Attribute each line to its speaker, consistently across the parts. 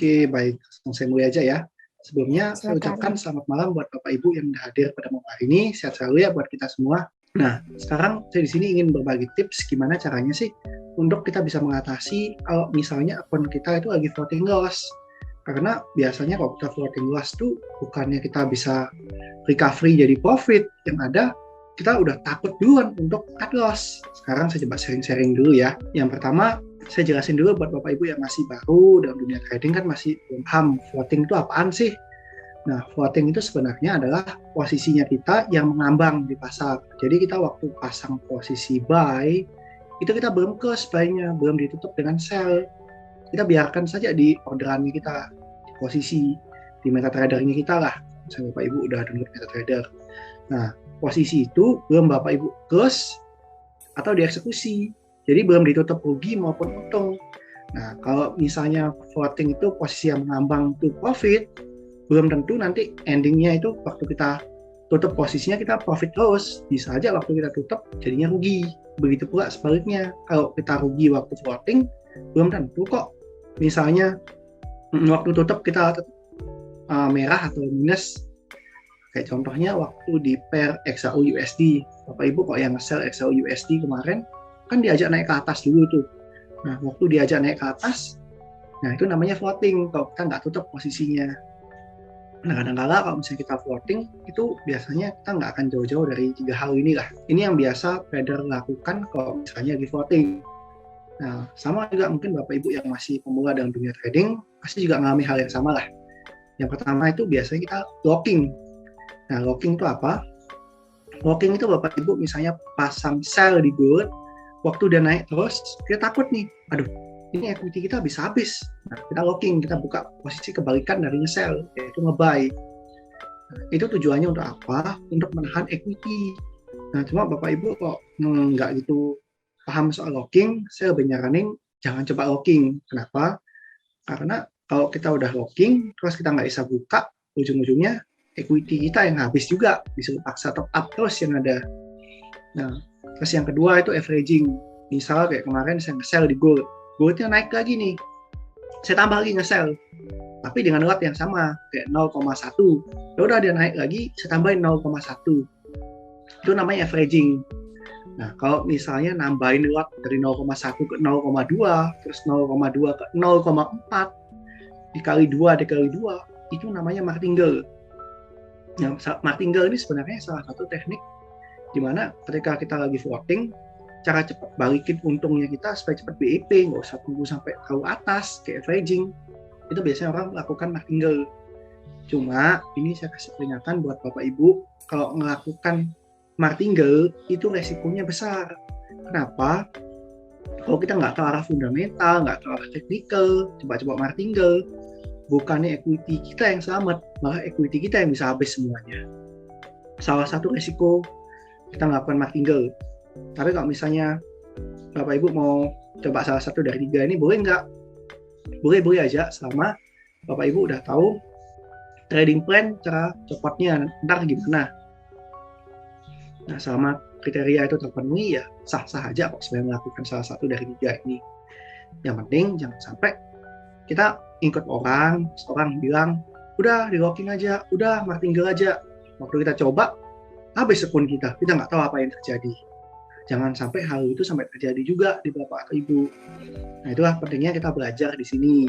Speaker 1: Oke, baik. Langsung saya mulai aja ya. Sebelumnya, saya
Speaker 2: Silakan.
Speaker 1: ucapkan selamat malam buat Bapak Ibu yang sudah hadir pada malam hari ini. Sehat selalu ya buat kita semua. Nah, sekarang saya di sini ingin berbagi tips gimana caranya sih untuk kita bisa mengatasi kalau misalnya akun kita itu lagi floating loss. Karena biasanya kalau kita floating loss tuh bukannya kita bisa recovery jadi profit, yang ada kita udah takut duluan untuk cut loss. Sekarang saya coba sharing-sharing dulu ya. Yang pertama, saya jelasin dulu buat Bapak Ibu yang masih baru dalam dunia trading kan masih belum paham floating itu apaan sih. Nah, floating itu sebenarnya adalah posisinya kita yang mengambang di pasar. Jadi kita waktu pasang posisi buy, itu kita belum close buy-nya, belum ditutup dengan sell. Kita biarkan saja di orderannya kita, di posisi, di MetaTrader-nya kita lah. Misalnya Bapak Ibu udah download MetaTrader. Nah, posisi itu belum Bapak Ibu close atau dieksekusi. Jadi belum ditutup rugi maupun untung. Nah, kalau misalnya floating itu posisi yang mengambang to profit, belum tentu nanti endingnya itu waktu kita tutup posisinya kita profit terus. Bisa aja waktu kita tutup jadinya rugi. Begitu pula sebaliknya, kalau kita rugi waktu floating, belum tentu kok. Misalnya waktu tutup kita merah atau minus. Kayak contohnya waktu di pair XAU USD. Bapak Ibu kok yang nge-sell XAU USD kemarin, kan diajak naik ke atas dulu tuh. Nah, waktu diajak naik ke atas, nah itu namanya floating kalau kita nggak tutup posisinya. Nah, kadang-kala kalau misalnya kita floating, itu biasanya kita nggak akan jauh-jauh dari 3 hal ini lah. Ini yang biasa trader lakukan kalau misalnya lagi floating. Nah, sama juga mungkin Bapak Ibu yang masih pemula dalam dunia trading, pasti juga mengalami hal yang sama lah. Yang pertama itu biasanya kita locking. Nah, locking itu apa? Locking itu Bapak Ibu misalnya pasang sell di gold, waktu udah naik terus, kita takut nih, aduh, ini equity kita bisa habis. Nah, kita locking, kita buka posisi kebalikan dari nge-sell, yaitu nge-buy. Nah, itu tujuannya untuk apa? Untuk menahan equity. Nah, cuma Bapak Ibu kok nggak gitu paham soal locking, saya lebih nyaranin jangan coba locking. Kenapa? Karena kalau kita udah locking, terus kita nggak bisa buka, ujung-ujungnya equity kita yang habis juga, disuruh paksa top up terus yang ada. Nah, terus yang kedua itu averaging. Misal kayak kemarin saya nge-sell di gold, goldnya naik lagi nih, saya tambah lagi nge-sell, tapi dengan lot yang sama, kayak 0,1. Ya udah dia naik lagi, saya tambahin 0,1. Itu namanya averaging. Nah, kalau misalnya nambahin lot dari 0,1 ke 0,2, terus 0,2 ke 0,4, dikali 2, itu namanya martingale. Nah, martingale ini sebenarnya salah satu teknik di mana ketika kita lagi floating, cara cepat balikin untungnya kita supaya cepat BEP, nggak usah tunggu sampai terlalu atas, kayak averaging. Itu biasanya orang melakukan martingale. Cuma, ini saya kasih peringatan buat Bapak Ibu, kalau melakukan martingale, itu resikonya besar. Kenapa? Kalau kita nggak tahu arah fundamental, nggak tahu arah teknikal, coba-coba martingale, bukannya equity kita yang selamat, malah equity kita yang bisa habis semuanya. Salah satu resiko kita melakukan martingale. Tapi kalau misalnya Bapak Ibu mau coba salah satu dari 3 ini, boleh nggak? Boleh aja, selama Bapak Ibu udah tahu trading plan, cara cepatnya ntar gimana. Nah, selama kriteria itu terpenuhi, ya sah-sah aja kok sebenarnya melakukan salah satu dari 3 ini. Yang penting jangan sampai kita ikut orang bilang, udah di locking aja, udah martingale aja. Waktu kita coba, habis akun kita nggak tahu apa yang terjadi. Jangan sampai hal itu sampai terjadi juga di Bapak atau Ibu. Nah, itulah pentingnya kita belajar di sini.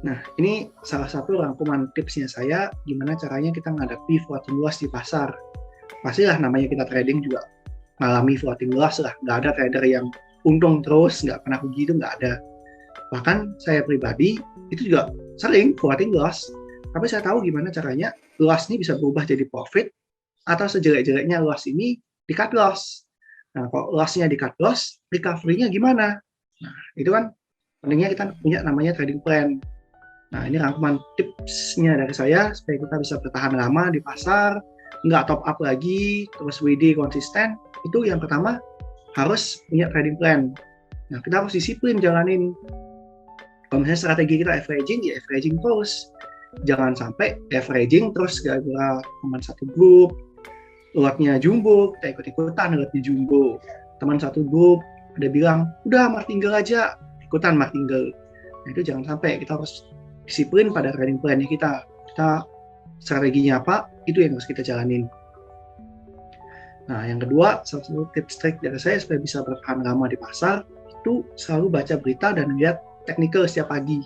Speaker 1: Nah, ini salah satu rangkuman tipsnya saya, gimana caranya kita menghadapi floating loss di pasar. Pastilah namanya kita trading juga mengalami floating loss lah. Nggak ada trader yang untung terus, nggak pernah rugi, itu nggak ada. Bahkan saya pribadi, itu juga sering floating loss. Tapi saya tahu gimana caranya loss ini bisa berubah jadi profit, atau sejelek-jeleknya loss ini di cut loss. Nah, kalau loss-nya di cut loss, recovery-nya gimana? Nah, itu kan pentingnya kita punya namanya trading plan. Nah, ini rangkuman tipsnya dari saya supaya kita bisa bertahan lama di pasar, nggak top up lagi, terus WD konsisten. Itu yang pertama, harus punya trading plan. Nah, kita harus disiplin jalanin. Kalau misalnya strategi kita averaging, ya averaging terus. Jangan sampai averaging terus gara-gara teman satu grup, lotnya jumbo, kita ikut-ikutan lotnya jumbo. Teman satu grup ada bilang, udah martingale aja, ikutan martingale. Nah, itu jangan sampai. Kita harus disiplin pada trading plan-nya kita. Strateginya apa, itu yang harus kita jalanin. Nah, yang kedua, salah satu tips trik dari saya supaya bisa bertahan lama di pasar, itu selalu baca berita dan lihat teknikal setiap pagi.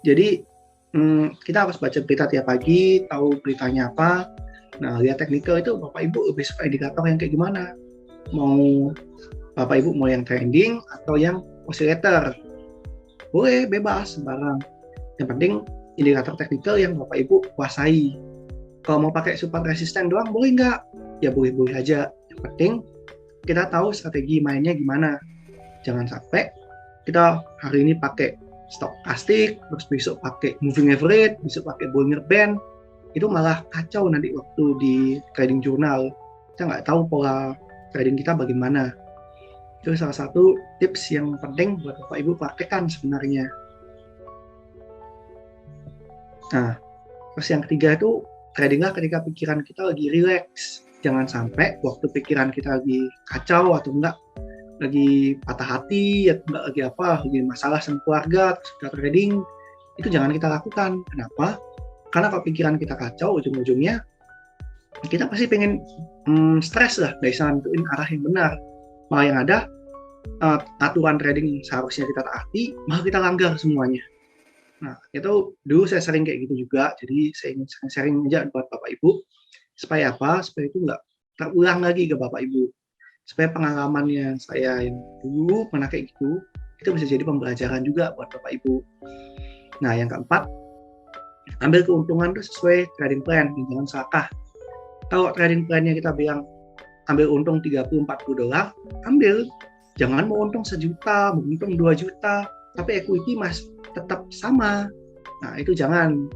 Speaker 1: Jadi, kita harus baca berita tiap pagi, tahu beritanya apa. Nah, lihat teknikal itu Bapak Ibu lebih suka indikator yang kayak gimana? Mau Bapak Ibu mau yang trending atau yang oscillator? Boleh, bebas, sembarang. Yang penting indikator teknikal yang Bapak Ibu kuasai. Kalau mau pakai support resisten doang, boleh nggak? Ya boleh-boleh aja. Yang penting kita tahu strategi mainnya gimana. Jangan sampai kita hari ini pakai stokastik, terus besok pakai moving average, besok pakai Bollinger Band. Itu malah kacau nanti waktu di trading jurnal. Kita nggak tahu pola trading kita bagaimana. Itu salah satu tips yang penting buat Bapak Ibu praktekkan sebenarnya. Nah, terus yang ketiga itu tradinglah ketika pikiran kita lagi relax. Jangan sampai waktu pikiran kita lagi kacau atau enggak lagi patah hati atau enggak lagi apa, lagi masalah sama keluarga, terus kita trading, itu jangan kita lakukan. Kenapa? Karena kalau pikiran kita kacau, ujung-ujungnya kita pasti pengen stres lah, dari sana nentuin arah yang benar. Malah yang ada aturan trading yang seharusnya kita taati, malah kita langgar semuanya. Nah, itu dulu saya sering kayak gitu juga, jadi saya ingin sharing aja buat Bapak Ibu, supaya apa? Supaya itu nggak terulang lagi ke Bapak Ibu. Supaya pengalamannya saya yang dulu pernah kayak gitu, itu bisa jadi pembelajaran juga buat Bapak Ibu. Nah, yang keempat, ambil keuntungan itu sesuai trading plan, jangan serakah. Kalau trading plan-nya kita bilang ambil untung 30-40 dolar, ambil. Jangan mau untung 1 juta, mau untung 2 juta, tapi equity mas tetap sama. Nah, itu jangan.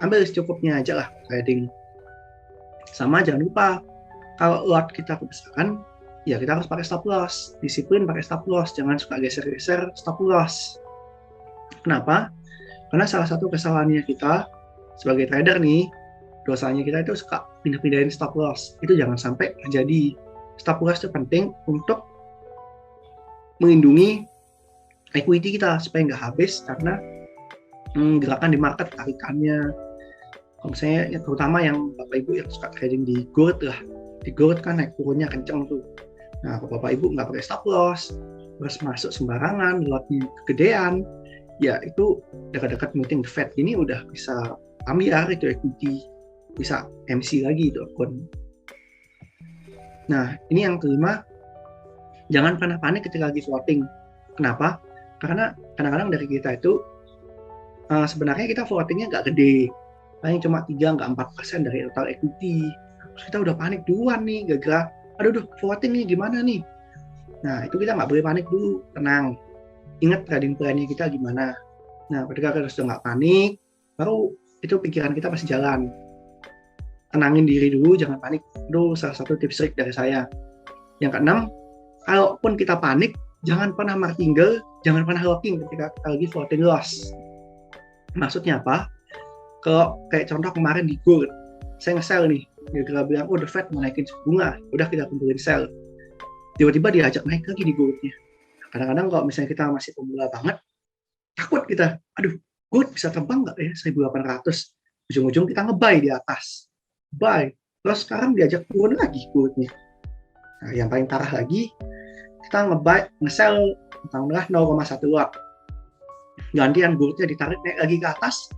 Speaker 1: Ambil secukupnya aja lah trading. Sama jangan lupa, kalau lot kita kebesaran, ya kita harus pakai stop loss. Disiplin pakai stop loss, jangan suka geser-geser stop loss. Kenapa? Karena salah satu kesalahannya kita sebagai trader nih, dosanya kita itu suka pindah-pindahin stop loss. Itu jangan sampai terjadi. Stop loss itu penting untuk melindungi equity kita supaya nggak habis karena gerakan di market, tarikannya. Kalau misalnya ya, terutama yang Bapak Ibu yang suka trading di gold lah, di gold kan naik turunnya kenceng tuh. Nah, kalau Bapak Ibu nggak pakai stop loss, terus masuk sembarangan, lotnya kegedean, ya itu dekat-dekat meeting the Fed ini udah bisa ambiar itu equity, bisa MC lagi itu akun. Nah, ini yang kelima, jangan pernah panik ketika lagi floating. Kenapa? Karena kadang-kadang dari kita itu sebenarnya kita floatingnya nggak gede, paling cuma 3-4% dari total equity. Terus kita udah panik duluan nih, gara-gara aduh floating nih gimana nih. Nah, itu kita nggak boleh panik dulu, tenang. Ingat trading plan-nya kita gimana. Nah, ketika kita sudah nggak panik, baru itu pikiran kita pasti jalan. Tenangin diri dulu, jangan panik. Itu salah satu tips trik dari saya. Yang keenam, kalaupun kita panik, jangan pernah martingale, jangan pernah locking ketika kita lagi floating loss. Maksudnya apa? Kalau kayak contoh kemarin di gold, saya nge-sell nih, dia bilang, the Fed mau naikin suku bunga, udah kita kumpulin sell. Tiba-tiba diajak naik lagi di goldnya. Kadang-kadang kalau misalnya kita masih pemula banget, takut kita, gold bisa terbang nggak ya 1.800? Ujung-ujung kita nge-buy di atas. Buy. Terus sekarang diajak turun lagi goldnya. Nah, yang paling parah lagi, kita nge-buy, nge-sell tentang 0,1 lot. Gantian goldnya ditarik naik lagi ke atas,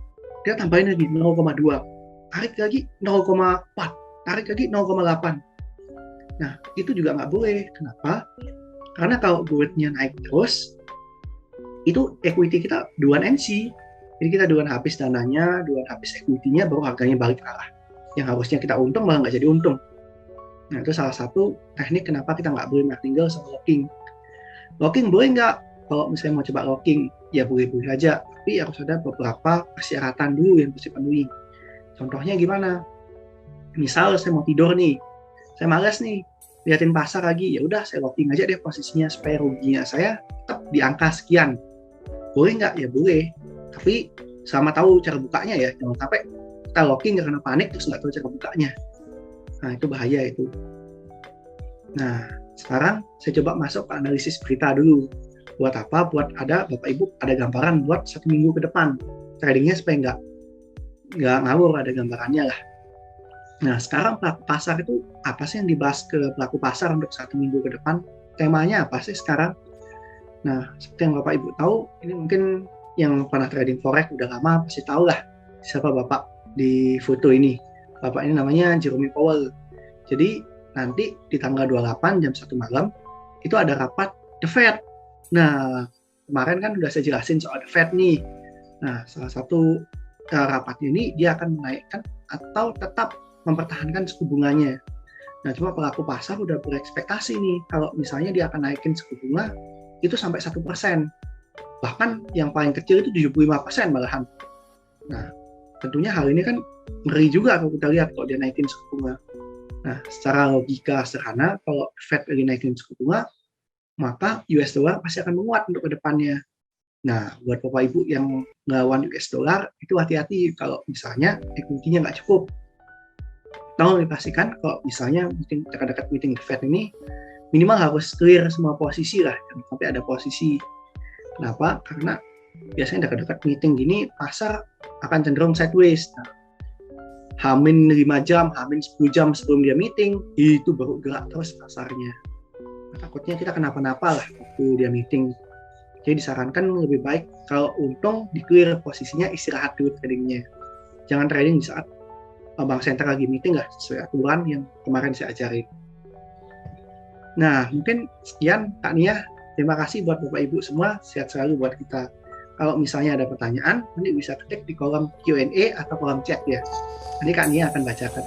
Speaker 1: dia tambahin lagi 0,2. Tarik lagi 0,4. Tarik lagi 0,8. Nah, itu juga nggak boleh. Kenapa? Karena kalau goldnya naik terus, itu equity kita duluan NC. Jadi kita duluan habis dananya, duluan habis equity-nya, baru harganya balik arah. Yang harusnya kita untung malah nggak jadi untung. Nah, itu salah satu teknik kenapa kita nggak boleh martingale sama locking. Locking boleh nggak? Kalau misalnya mau coba locking, ya boleh-boleh aja. Tapi harus ada beberapa persyaratan dulu yang harus dipenuhi. Contohnya gimana? Misal saya mau tidur nih, saya malas nih, liatin pasar lagi, ya udah saya locking aja deh posisinya supaya ruginya saya tetap di angka sekian. Boleh nggak? Ya boleh. Tapi sama tahu cara bukanya ya, jangan sampai kita locking karena panik terus nggak tahu cara bukanya. Nah, itu bahaya itu. Nah, sekarang saya coba masuk ke analisis berita dulu. Buat apa? Buat ada Bapak Ibu ada gambaran buat 1 minggu ke depan. Tradingnya supaya nggak ngawur, ada gambarannya lah. Nah, sekarang pelaku pasar itu apa sih yang dibahas ke pelaku pasar untuk 1 minggu ke depan? Temanya apa sih sekarang? Nah, seperti yang Bapak Ibu tahu, ini mungkin yang pernah trading forex udah lama pasti tahu lah siapa Bapak di foto ini. Bapak ini namanya Jerome Powell. Jadi nanti di tanggal 28 jam 1 malam itu ada rapat The Fed. Nah, kemarin kan udah saya jelasin soal The Fed nih. Nah, salah satu rapatnya ini dia akan menaikkan atau tetap mempertahankan suku bunganya. Nah, cuma pelaku pasar udah berekspektasi nih kalau misalnya dia akan naikin suku bunga itu sampai 1%. Bahkan yang paling kecil itu 75% malahan. Nah, tentunya hal ini kan ngeri juga kalau kita lihat kalau dia naikin suku bunga. Nah, secara logika sederhana, kalau Fed lagi naikin suku bunga, maka US dollar pasti akan menguat untuk ke depannya. Nah, buat Bapak Ibu yang ngelawan US dollar, itu hati-hati kalau misalnya equity-nya nggak cukup. Tolong dipastikan kalau misalnya dekat-dekat meeting The Fed ini, minimal harus clear semua posisi lah, jangan sampai ada posisi. Kenapa? Karena biasanya dekat-dekat meeting gini, pasar akan cenderung sideways. Nah, Hamin 5 jam, Hamin 10 jam sebelum dia meeting, itu baru gerak terus pasarnya. Nah, takutnya kita kenapa-napa lah waktu dia meeting. Jadi disarankan lebih baik kalau untung di clear posisinya, istirahat dulu tradingnya. Jangan trading di saat bank sentral lagi meeting lah, sesuai aturan yang kemarin saya ajarin. Nah, mungkin sekian Kak Nia. Terima kasih buat Bapak Ibu semua, sehat selalu buat kita. Kalau misalnya ada pertanyaan, nanti bisa ketik di kolom Q&A atau kolom chat ya. Nanti Kak Nia akan bacakan.